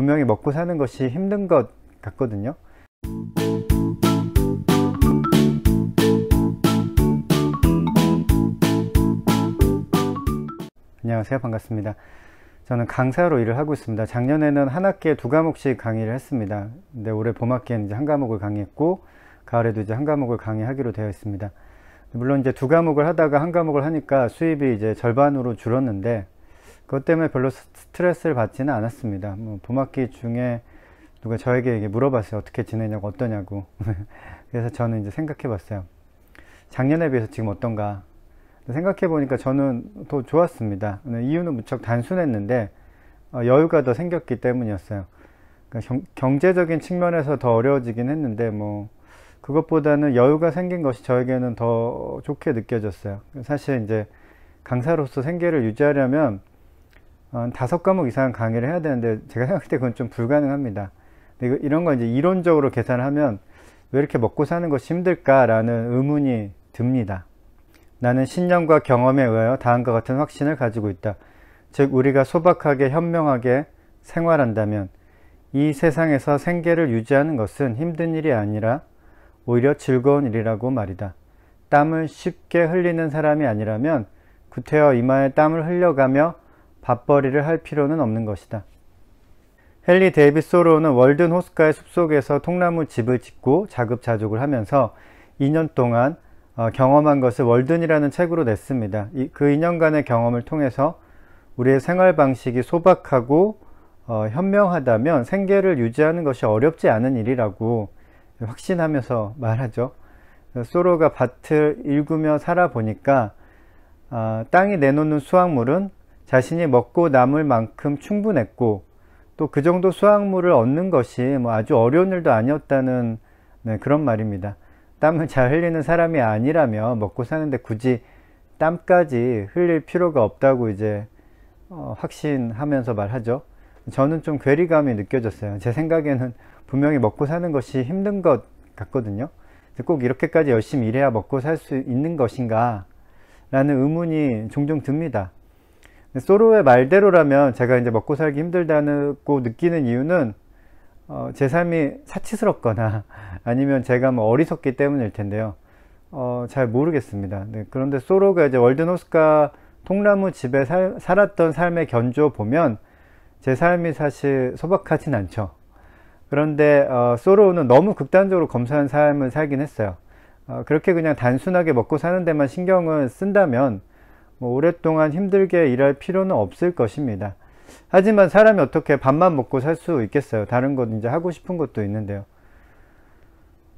분명히 먹고 사는 것이 힘든 것 같거든요. 안녕하세요. 반갑습니다. 저는 강사로 일을 하고 있습니다. 작년에는 한 학기에 2과목씩 강의를 했습니다. 근데 올해 봄학기에는 이제 1과목을 강의했고, 가을에도 이제 1과목을 강의하기로 되어 있습니다. 물론 이제 2과목을 하다가 1과목을 하니까 수입이 이제 절반으로 줄었는데, 그것 때문에 별로 스트레스를 받지는 않았습니다. 봄학기 중에 누가 저에게 물어봤어요. 어떻게 지내냐고, 어떠냐고. 그래서 저는 이제 생각해 봤어요. 작년에 비해서 지금 어떤가. 생각해 보니까 저는 더 좋았습니다. 이유는 무척 단순했는데 여유가 더 생겼기 때문이었어요. 그러니까 경제적인 측면에서 더 어려워지긴 했는데 그것보다는 여유가 생긴 것이 저에게는 더 좋게 느껴졌어요. 사실 이제 강사로서 생계를 유지하려면 5과목 이상 강의를 해야 되는데 제가 생각할 때 그건 좀 불가능합니다. 근데 이런 거 이제 이론적으로 계산하면 왜 이렇게 먹고 사는 것이 힘들까라는 의문이 듭니다. 나는 신념과 경험에 의하여 다음과 같은 확신을 가지고 있다. 즉 우리가 소박하게 현명하게 생활한다면 이 세상에서 생계를 유지하는 것은 힘든 일이 아니라 오히려 즐거운 일이라고 말이다. 땀을 쉽게 흘리는 사람이 아니라면 구태여 이마에 땀을 흘려가며 밥벌이를 할 필요는 없는 것이다. 헨리 데이빗 소로우는 월든 호스카의 숲속에서 통나무 집을 짓고 자급자족을 하면서 2년 동안 경험한 것을 월든이라는 책으로 냈습니다. 그 2년간의 경험을 통해서 우리의 생활 방식이 소박하고 현명하다면 생계를 유지하는 것이 어렵지 않은 일이라고 확신하면서 말하죠. 소로가 밭을 일구며 살아보니까 땅이 내놓는 수확물은 자신이 먹고 남을 만큼 충분했고 또 그 정도 수확물을 얻는 것이 아주 어려운 일도 아니었다는 그런 말입니다. 땀을 잘 흘리는 사람이 아니라면 먹고 사는데 굳이 땀까지 흘릴 필요가 없다고 이제 확신하면서 말하죠. 저는 좀 괴리감이 느껴졌어요. 제 생각에는 분명히 먹고 사는 것이 힘든 것 같거든요. 꼭 이렇게까지 열심히 일해야 먹고 살 수 있는 것인가 라는 의문이 종종 듭니다. 소로의 말대로라면 제가 이제 먹고 살기 힘들다고 느끼는 이유는 제 삶이 사치스럽거나 아니면 제가 어리석기 때문일 텐데요. 잘 모르겠습니다. 네, 그런데 소로가 이제 월든 호스카 통나무 집에 살았던 삶의 견주어 보면 제 삶이 사실 소박하진 않죠. 그런데 소로는 너무 극단적으로 검소한 삶을 살긴 했어요. 그렇게 그냥 단순하게 먹고 사는 데만 신경을 쓴다면 오랫동안 힘들게 일할 필요는 없을 것입니다. 하지만 사람이 어떻게 밥만 먹고 살 수 있겠어요. 다른 것 이제 하고 싶은 것도 있는데요.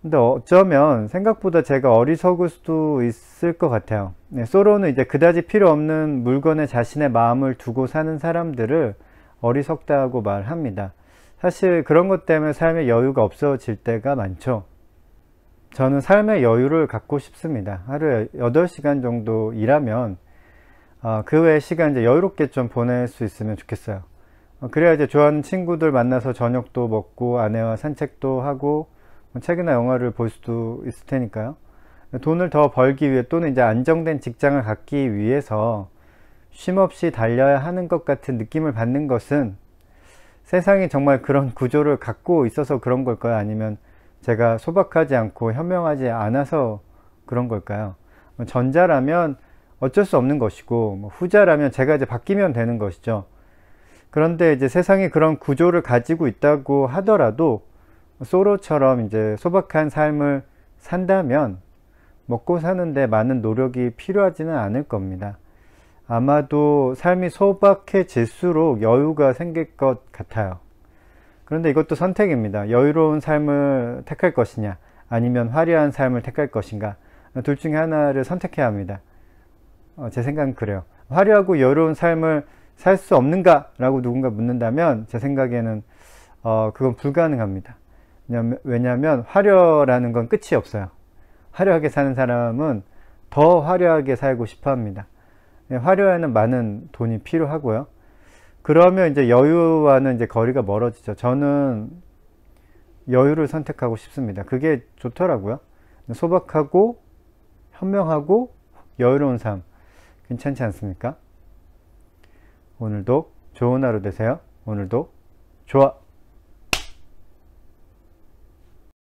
근데 어쩌면 생각보다 제가 어리석을 수도 있을 것 같아요. 네, 소로는 이제 그다지 필요 없는 물건에 자신의 마음을 두고 사는 사람들을 어리석다고 말합니다. 사실 그런 것 때문에 삶의 여유가 없어질 때가 많죠. 저는 삶의 여유를 갖고 싶습니다. 하루에 8시간 정도 일하면 그 외의 시간 이제 여유롭게 좀 보낼 수 있으면 좋겠어요. 그래야 이제 좋아하는 친구들 만나서 저녁도 먹고 아내와 산책도 하고 책이나 영화를 볼 수도 있을 테니까요. 돈을 더 벌기 위해 또는 이제 안정된 직장을 갖기 위해서 쉼없이 달려야 하는 것 같은 느낌을 받는 것은 세상이 정말 그런 구조를 갖고 있어서 그런 걸까요? 아니면 제가 소박하지 않고 현명하지 않아서 그런 걸까요? 전자라면 어쩔 수 없는 것이고 후자라면 제가 이제 바뀌면 되는 것이죠. 그런데 이제 세상이 그런 구조를 가지고 있다고 하더라도 소로처럼 이제 소박한 삶을 산다면 먹고 사는데 많은 노력이 필요하지는 않을 겁니다. 아마도 삶이 소박해질수록 여유가 생길 것 같아요. 그런데 이것도 선택입니다. 여유로운 삶을 택할 것이냐 아니면 화려한 삶을 택할 것인가, 둘 중에 하나를 선택해야 합니다. 제 생각은 그래요. 화려하고 여유로운 삶을 살 수 없는가 라고 누군가 묻는다면 제 생각에는 그건 불가능합니다. 왜냐하면 화려라는 건 끝이 없어요. 화려하게 사는 사람은 더 화려하게 살고 싶어 합니다. 화려에는 많은 돈이 필요하고요. 그러면 이제 여유와는 이제 거리가 멀어지죠. 저는 여유를 선택하고 싶습니다. 그게 좋더라고요. 소박하고 현명하고 여유로운 삶 괜찮지 않습니까? 오늘도 좋은 하루 되세요. 오늘도 좋아.